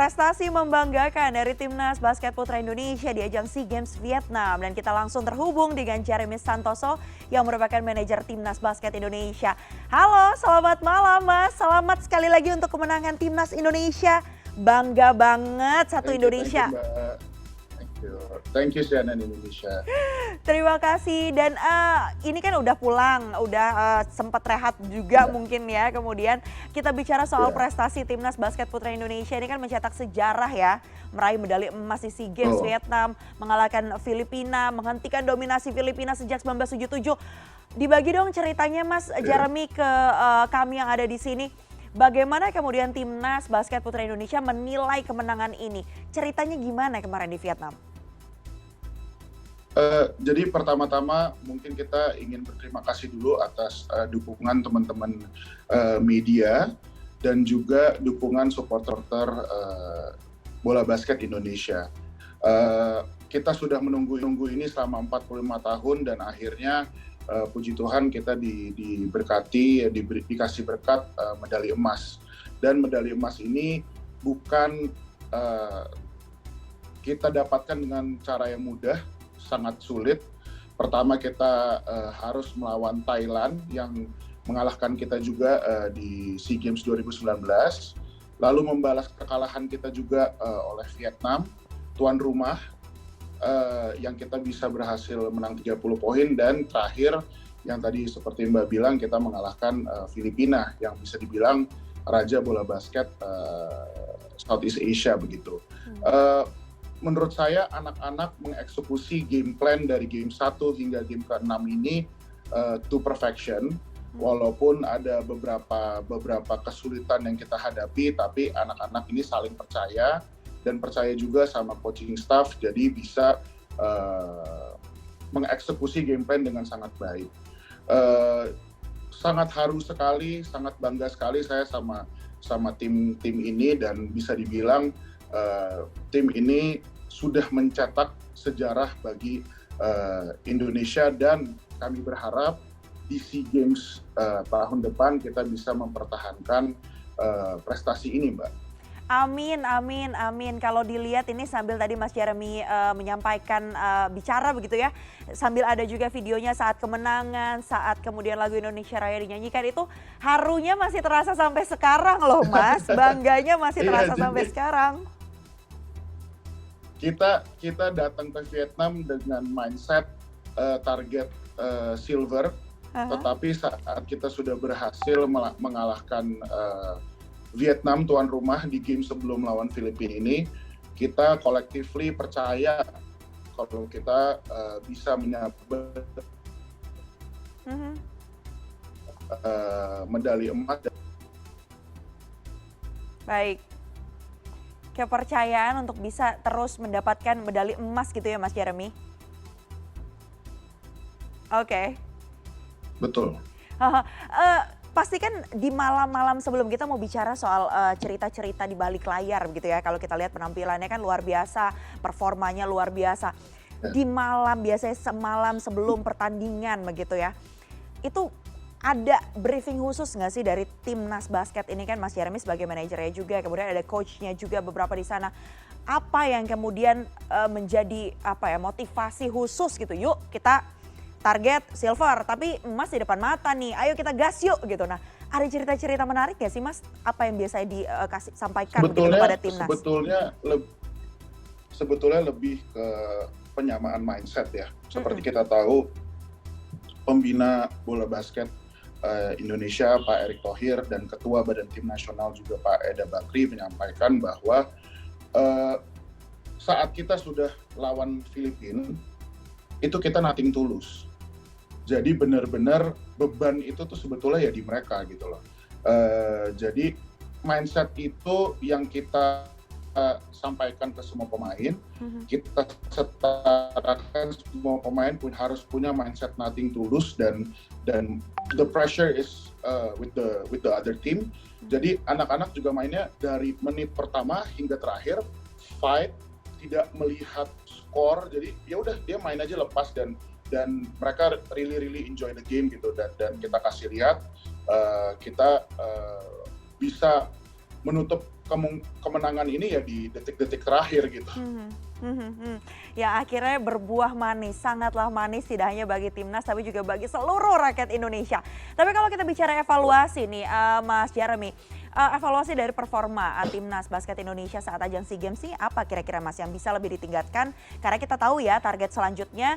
Prestasi membanggakan dari Timnas Basket Putra Indonesia di ajang SEA Games Vietnam. Dan kita langsung terhubung dengan Jeremy Santoso yang merupakan manajer Timnas Basket Indonesia. Halo, selamat malam Mas. Selamat sekali lagi untuk kemenangan Timnas Indonesia. Bangga banget satu Indonesia. Thank you CNN Indonesia. Terima kasih dan ini kan udah pulang, udah sempat rehat juga mungkin ya. Kemudian kita bicara soal prestasi Timnas Basket Putra Indonesia ini kan mencetak sejarah ya, meraih medali emas di SEA Games Vietnam, mengalahkan Filipina, menghentikan dominasi Filipina sejak 1977. Dibagi dong ceritanya Mas Jeremy ke kami yang ada di sini. Bagaimana kemudian Timnas Basket Putra Indonesia menilai kemenangan ini? Ceritanya gimana kemarin di Vietnam? Jadi pertama-tama mungkin kita ingin berterima kasih dulu atas dukungan teman-teman media dan juga dukungan supporter bola basket Indonesia. Kita sudah menunggu ini selama 45 tahun dan akhirnya puji Tuhan kita diberkati, dikasih berkat medali emas. Dan medali emas ini bukan kita dapatkan dengan cara yang mudah, sangat sulit. Pertama kita harus melawan Thailand yang mengalahkan kita juga di SEA Games 2019. Lalu membalas kekalahan kita juga oleh Vietnam, tuan rumah, yang kita bisa berhasil menang 30 poin. Dan terakhir yang tadi seperti Mbak bilang, kita mengalahkan Filipina yang bisa dibilang raja bola basket Southeast Asia begitu. Menurut saya anak-anak mengeksekusi game plan dari game 1 hingga game ke-6 ini to perfection. Walaupun ada beberapa kesulitan yang kita hadapi, tapi anak-anak ini saling percaya dan percaya juga sama coaching staff, jadi bisa mengeksekusi game plan dengan sangat baik. Sangat haru sekali, sangat bangga sekali saya sama tim ini, dan bisa dibilang tim ini sudah mencetak sejarah bagi Indonesia, dan kami berharap di SEA Games tahun depan kita bisa mempertahankan prestasi ini, Mbak. Amin, amin, amin. Kalau dilihat ini sambil tadi Mas Jeremy menyampaikan bicara begitu ya, sambil ada juga videonya saat kemenangan, saat kemudian lagu Indonesia Raya dinyanyikan, itu harunya masih terasa sampai sekarang loh Mas, bangganya masih terasa sampai sekarang. Kita datang ke Vietnam dengan mindset target silver, tetapi saat kita sudah berhasil mengalahkan Vietnam tuan rumah di game sebelum lawan Filipina ini, kita collectively percaya kalau kita bisa menyabet medali emas. Baik. Kepercayaan untuk bisa terus mendapatkan medali emas gitu ya Mas Jeremy? Oke. Betul. Pasti kan di malam-malam sebelum kita mau bicara soal cerita-cerita di balik layar gitu ya. Kalau kita lihat penampilannya kan luar biasa, performanya luar biasa. Di malam, biasanya semalam sebelum pertandingan begitu ya. Itu ada briefing khusus nggak sih dari Timnas Basket ini, kan Mas Jeremy sebagai manajernya juga, kemudian ada coachnya juga beberapa di sana. Apa yang kemudian menjadi motivasi khusus gitu, yuk kita target silver tapi emas di depan mata nih, ayo kita gas yuk gitu. Nah, ada cerita-cerita menarik nggak sih Mas? Apa yang biasa disampaikan kepada Timnas? Sebetulnya lebih ke penyamaan mindset ya. Seperti kita tahu pembina bola basket Indonesia Pak Erick Thohir dan Ketua Badan Tim Nasional juga Pak Eda Bakri menyampaikan bahwa saat kita sudah lawan Filipina itu kita nothing tulus. Jadi benar-benar beban itu tuh sebetulnya ya di mereka gitu loh. Jadi mindset itu yang kita sampaikan ke semua pemain, kita setarakan semua pemain harus punya mindset nothing tulus, dan the pressure is with the other team. Jadi anak-anak juga mainnya dari menit pertama hingga terakhir fight, tidak melihat skor. Jadi ya udah dia main aja lepas, dan mereka really enjoy the game gitu, dan kita kasih lihat kita bisa menutup kemenangan ini ya di detik-detik terakhir gitu. Ya akhirnya berbuah manis, sangatlah manis tidak hanya bagi timnas tapi juga bagi seluruh rakyat Indonesia. Tapi kalau kita bicara evaluasi nih Mas Jeremy, evaluasi dari performa timnas basket Indonesia saat ajang SEA Games ini apa kira-kira Mas yang bisa lebih ditingkatkan? Karena kita tahu ya target selanjutnya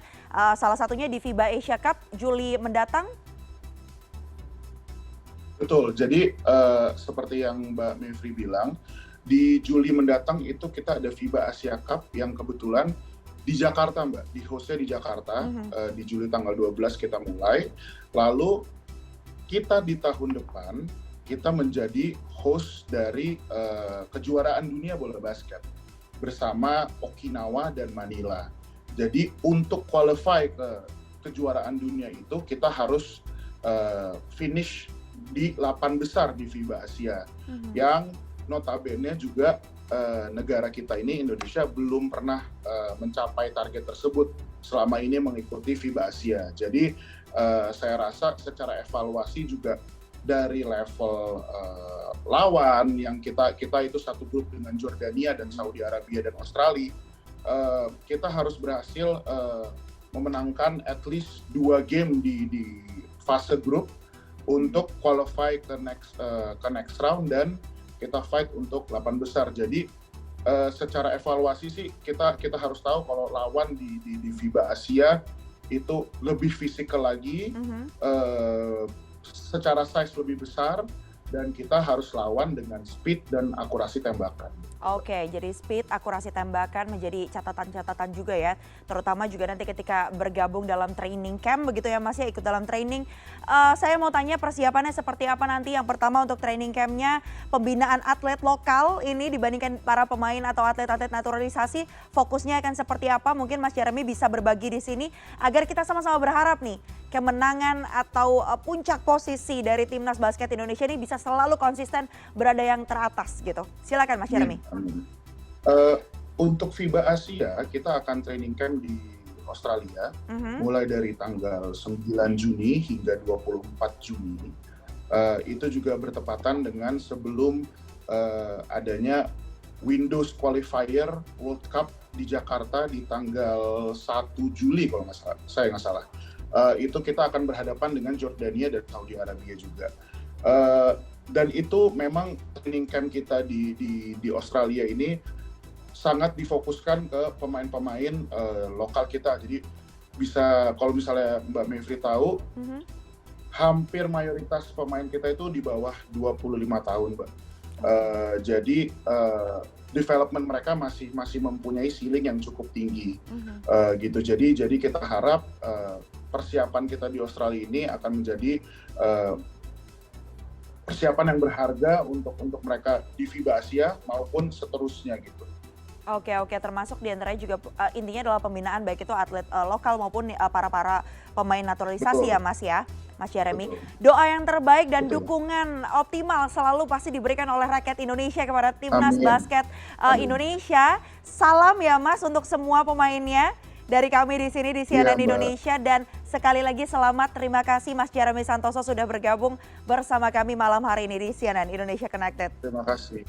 salah satunya di FIBA Asia Cup Juli mendatang. Betul, jadi seperti yang Mbak Mevri bilang, di Juli mendatang itu kita ada FIBA Asia Cup yang kebetulan di Jakarta Mbak, di hostnya di Jakarta, di Juli tanggal 12 kita mulai, lalu kita di tahun depan, kita menjadi host dari kejuaraan dunia bola basket bersama Okinawa dan Manila. Jadi untuk qualify ke kejuaraan dunia itu kita harus finish di 8 besar di FIBA Asia yang notabene juga negara kita ini Indonesia belum pernah mencapai target tersebut selama ini mengikuti FIBA Asia. Jadi saya rasa secara evaluasi juga dari level lawan yang kita itu satu grup dengan Jordania dan Saudi Arabia dan Australia, kita harus berhasil memenangkan at least 2 game di fase grup untuk qualify ke next round dan kita fight untuk 8 besar. Jadi secara evaluasi sih kita harus tahu kalau lawan di FIBA Asia itu lebih fisikal lagi, secara size lebih besar, dan kita harus lawan dengan speed dan akurasi tembakan. Oke, jadi speed, akurasi tembakan menjadi catatan-catatan juga ya. Terutama juga nanti ketika bergabung dalam training camp begitu ya Mas ya, ikut dalam training. Saya mau tanya persiapannya seperti apa nanti. Yang pertama untuk training campnya, pembinaan atlet lokal ini dibandingkan para pemain atau atlet-atlet naturalisasi, fokusnya akan seperti apa? Mungkin Mas Jeremy bisa berbagi di sini agar kita sama-sama berharap nih kemenangan atau puncak posisi dari timnas basket Indonesia ini bisa selalu konsisten berada yang teratas gitu. Silakan Mas Jeremy. Untuk FIBA Asia kita akan training camp di Australia mulai dari tanggal 9 Juni hingga 24 Juni. Itu juga bertepatan dengan sebelum adanya Windows Qualifier World Cup di Jakarta di tanggal 1 Juli kalau saya nggak salah. Itu kita akan berhadapan dengan Jordania dan Saudi Arabia juga. Dan itu memang training camp kita di Australia ini sangat difokuskan ke pemain-pemain lokal kita. Jadi bisa, kalau misalnya Mbak Mevri tahu, hampir mayoritas pemain kita itu di bawah 25 tahun, Mbak. Jadi development mereka masih mempunyai ceiling yang cukup tinggi, gitu. Jadi kita harap persiapan kita di Australia ini akan menjadi persiapan yang berharga untuk mereka di FIBA Asia maupun seterusnya gitu. Oke, termasuk diantaranya juga intinya adalah pembinaan baik itu atlet lokal maupun para pemain naturalisasi. Betul. Ya Mas ya, Mas Jeremy. Betul. Doa yang terbaik dan dukungan optimal selalu pasti diberikan oleh rakyat Indonesia kepada timnas basket Indonesia. Salam ya Mas untuk semua pemainnya dari kami di sini di CNN Indonesia, dan sekali lagi selamat, terima kasih Mas Jeremy Santoso sudah bergabung bersama kami malam hari ini di CNN Indonesia Connected. Terima kasih.